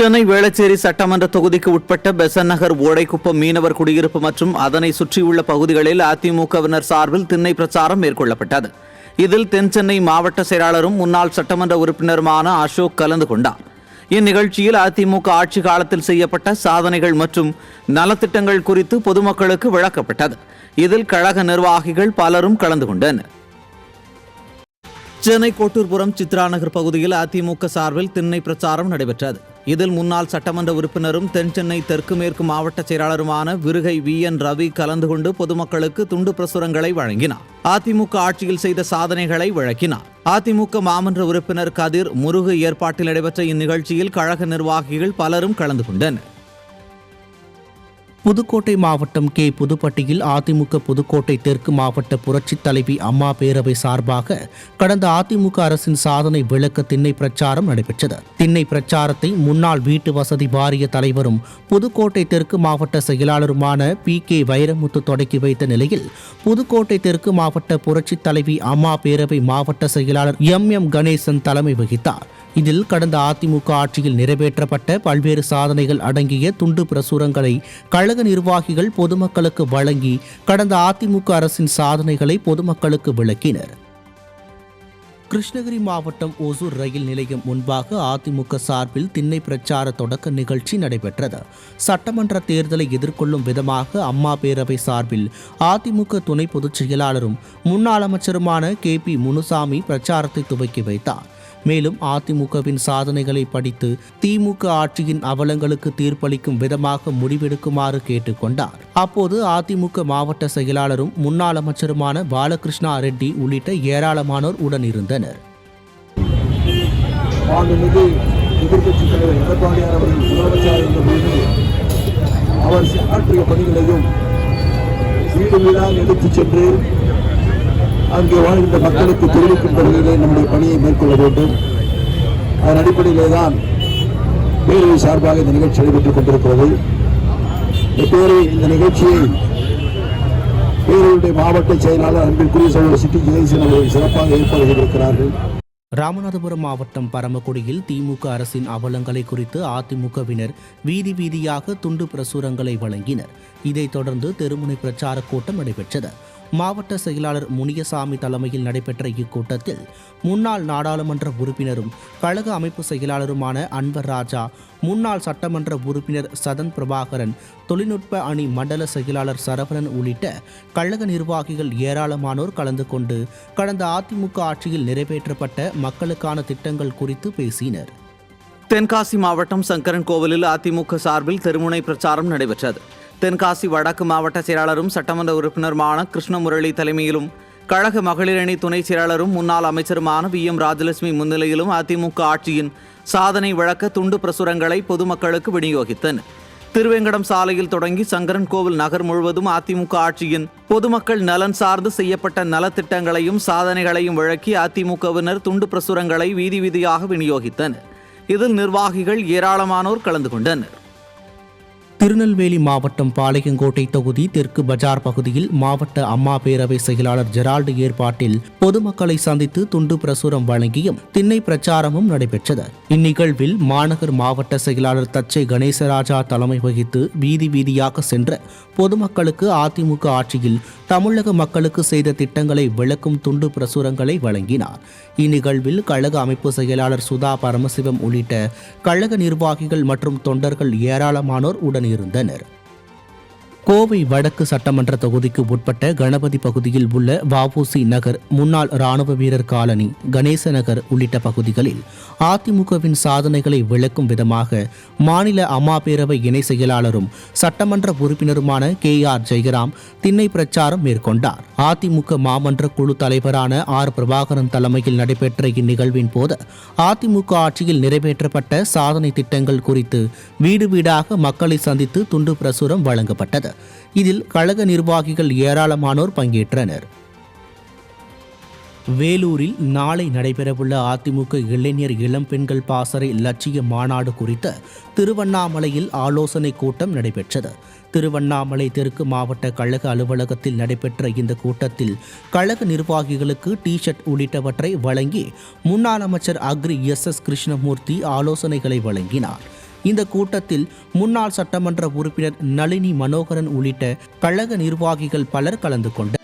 சென்னை வேளச்சேரி சட்டமன்ற தொகுதிக்கு உட்பட்ட பெசன் நகர் ஓடைக்குப்பம் மீனவர் குடியிருப்பு மற்றும் அதனை சுற்றியுள்ள பகுதிகளில் அதிமுகவினர் சார்பில் திண்ணை பிரச்சாரம் மேற்கொள்ளப்பட்டது. இதில் தென்சென்னை மாவட்ட செயலாளரும் முன்னாள் சட்டமன்ற உறுப்பினருமான அசோக் கலந்து கொண்டார். இந்நிகழ்ச்சியில் அதிமுக ஆட்சி காலத்தில் செய்யப்பட்ட சாதனைகள் மற்றும் நலத்திட்டங்கள் குறித்து பொதுமக்களுக்கு விளக்கப்பட்டது. இதில் கழக நிர்வாகிகள் பலரும் கலந்து கொண்டனர். சென்னை கோட்டூர்புரம் சித்ரா நகர் பகுதியில் அதிமுக சார்பில் திண்ணை பிரச்சாரம் நடைபெற்றது. இதில் முன்னாள் சட்டமன்ற உறுப்பினரும் தென்சென்னை தெற்கு மேற்கு மாவட்ட செயலாளருமான விருகை VN ரவி கலந்து கொண்டு பொதுமக்களுக்கு துண்டு பிரசுரங்களை வழங்கினார். அதிமுக ஆட்சியில் செய்த சாதனைகளை விளக்கினார். அதிமுக மாமன்ற உறுப்பினர் கதிர் முருகு ஏற்பாட்டில் நடைபெற்ற இந்நிகழ்ச்சியில் கழக நிர்வாகிகள் பலரும் கலந்து கொண்டனர். புதுக்கோட்டை மாவட்டம் புதுப்பட்டியில் அதிமுக புதுக்கோட்டை தெற்கு மாவட்ட புரட்சித் தலைவி அம்மா பேரவை சார்பாக கடந்த அதிமுக அரசின் சாதனை விளக்க திண்ணை பிரச்சாரம் நடைபெற்றது. திண்ணை பிரச்சாரத்தை முன்னாள் வீட்டு வசதி வாரிய தலைவரும் புதுக்கோட்டை தெற்கு மாவட்ட செயலாளருமான PK வைரமுத்து தொடக்கி வைத்த நிலையில் புதுக்கோட்டை தெற்கு மாவட்ட புரட்சித் தலைவி அம்மா பேரவை மாவட்ட செயலாளர் MM கணேசன் தலைமை வகித்தார். இதில் கடந்த அதிமுக ஆட்சியில் நிறைவேற்றப்பட்ட பல்வேறு சாதனைகள் அடங்கிய துண்டு பிரசுரங்களை கழக நிர்வாகிகள் பொதுமக்களுக்கு வழங்கி கடந்த அதிமுக அரசின் சாதனைகளை பொதுமக்களுக்கு விளக்கினர். கிருஷ்ணகிரி மாவட்டம் ஓசூர் ரயில் நிலையம் முன்பாக அதிமுக சார்பில் திண்ணை பிரச்சார தொடக்க நிகழ்ச்சி நடைபெற்றது. சட்டமன்ற தேர்தலை எதிர்கொள்ளும் விதமாக அம்மா பேரவை சார்பில் அதிமுக துணை பொதுச் செயலாளரும் முன்னாள் அமைச்சருமான KP முனுசாமி பிரச்சாரத்தை துவக்கி வைத்தார். மேலும் அதிமுகவின் சாதனைகளை படித்து திமுக ஆட்சியின் அவலங்களுக்கு தீர்ப்பளிக்கும் விதமாக முடிவெடுக்குமாறு கேட்டுக்கொண்டார். அப்போது அதிமுக மாவட்ட செயலாளரும் முன்னாள் அமைச்சருமான பாலகிருஷ்ணா ரெட்டி உள்ளிட்ட ஏராளமானோர் உடனிருந்தனர். அவர் ஆற்றிய பணிகளையும் வீடு வீடாக எடுத்துச் சென்று அங்கே வாழ்கின்ற மக்களுக்கு தெரிவிக்கும் வகையிலே நம்முடைய பணியை மேற்கொள்ள வேண்டும். அதன் அடிப்படையிலே தான் பேரவை சார்பாக இந்த நிகழ்ச்சி நடைபெற்றுக் கொண்டிருக்கிறது. இந்த நிகழ்ச்சியை பேரவையுடைய மாவட்ட செயலாளர் அன்பிற்குரிய சகோதரர் சிட்டி ஜெயசன் அவர்கள் சிறப்பாக ஏற்பாடு செய்திருக்கிறார்கள். ராமநாதபுரம் மாவட்டம் பரமக்குடியில் திமுக அரசின் அவலங்களை குறித்து அதிமுகவினர் வீதி வீதியாக துண்டு பிரசுரங்களை வழங்கினர். இதைத் தொடர்ந்து தெருமுனை பிரச்சார கூட்டம் நடைபெற்றது. மாவட்ட செயலாளர் முனியசாமி தலைமையில் நடைபெற்ற இக்கூட்டத்தில் முன்னாள் நாடாளுமன்ற உறுப்பினரும் கழக அமைப்பு செயலாளருமான அன்வர் ராஜா, முன்னாள் சட்டமன்ற உறுப்பினர் சதன் பிரபாகரன், தொழில்நுட்ப அணி மண்டல செயலாளர் சரவணன் உள்ளிட்ட கழக நிர்வாகிகள் ஏராளமானோர் கலந்து கொண்டு கடந்த அதிமுக ஆட்சியில் நிறைவேற்றப்பட்ட மக்களுக்கான திட்டங்கள் குறித்து பேசினர். தென்காசி மாவட்டம் சங்கரன் கோவிலில் அதிமுக சார்பில் தெருமுனை பிரச்சாரம் நடைபெற்றது. தென்காசி வடக்கு மாவட்ட செயலாளரும் சட்டமன்ற உறுப்பினருமான கிருஷ்ணமுரளி தலைமையிலும் கழக மகளிரணி துணை செயலாளரும் முன்னாள் அமைச்சருமான VM ராஜலட்சுமி முன்னிலையிலும் அதிமுக ஆட்சியின் சாதனை விளக்க துண்டு பிரசுரங்களை பொதுமக்களுக்கு விநியோகித்தனர். திருவேங்கடம் சாலையில் தொடங்கி சங்கரன் கோவில் நகர் முழுவதும் அதிமுக ஆட்சியின் பொதுமக்கள் நலன் சார்ந்து செய்யப்பட்ட நலத்திட்டங்களையும் சாதனைகளையும் விளக்கி அதிமுகவினர் துண்டு பிரசுரங்களை வீதி வீதியாக விநியோகித்தனர். இதில் நிர்வாகிகள் ஏராளமானோர் கலந்து கொண்டனர். திருநெல்வேலி மாவட்டம் பாளையங்கோட்டை தொகுதி தெற்கு பஜார் பகுதியில் மாவட்ட அம்மா பேரவை செயலாளர் ஜெரால்டு ஏற்பாட்டில் பொதுமக்களை சந்தித்து துண்டு பிரசுரம் வழங்கியும் திண்ணை பிரச்சாரமும் நடைபெற்றது. இந்நிகழ்வில் மாநகர் மாவட்ட செயலாளர் தச்சை கணேசராஜா தலைமை வகித்து வீதி வீதியாக சென்ற பொதுமக்களுக்கு அதிமுக ஆட்சியில் தமிழக மக்களுக்கு செய்த திட்டங்களை விளக்கும் துண்டு பிரசுரங்களை வழங்கினார். இந்நிகழ்வில் கழக அமைப்பு செயலாளர் சுதா பரமசிவம் உள்ளிட்ட கழக நிர்வாகிகள் மற்றும் தொண்டர்கள் ஏராளமானோர் உடனிருந்தனர். கோவை வடக்கு சட்டமன்ற தொகுதிக்கு உட்பட்ட கணபதி பகுதியில் உள்ள வஉசி நகர், முன்னாள் இராணுவ வீரர் காலனி, கணேச நகர் உள்ளிட்ட பகுதிகளில் அதிமுகவின் சாதனைகளை விளக்கும் விதமாக மாநில அம்மா பேரவை இணை செயலாளரும் சட்டமன்ற உறுப்பினருமான KR ஜெயராம் திண்ணை பிரச்சாரம் மேற்கொண்டார். அதிமுக மாமன்ற குழு தலைவரான R பிரபாகரன் தலைமையில் நடைபெற்ற இந்நிகழ்வின் போது அதிமுக ஆட்சியில் நிறைவேற்றப்பட்ட சாதனை திட்டங்கள் குறித்து வீடு வீடாக மக்களை சந்தித்து துண்டு பிரசுரம் வழங்கப்பட்டது. இதில் கழக நிர்வாகிகள் ஏராளமானோர் பங்கேற்றனர். வேலூரில் நாளை நடைபெறவுள்ள அதிமுக இளைஞர் இளம் பெண்கள் பாசறை லட்சிய மாநாடு குறித்த திருவண்ணாமலையில் ஆலோசனை கூட்டம் நடைபெற்றது. திருவண்ணாமலை தெற்கு மாவட்ட கழக அலுவலகத்தில் நடைபெற்ற இந்த கூட்டத்தில் கழக நிர்வாகிகளுக்கு டி-ஷர்ட் உள்ளிட்டவற்றை வழங்கி முன்னாள் அமைச்சர் அக்ரி SS கிருஷ்ணமூர்த்தி ஆலோசனைகளை வழங்கினார். இந்த கூட்டத்தில் முன்னாள் சட்டமன்ற உறுப்பினர் நளினி மனோகரன் உள்ளிட்ட கழக நிர்வாகிகள் பலர் கலந்து கொண்டனர்.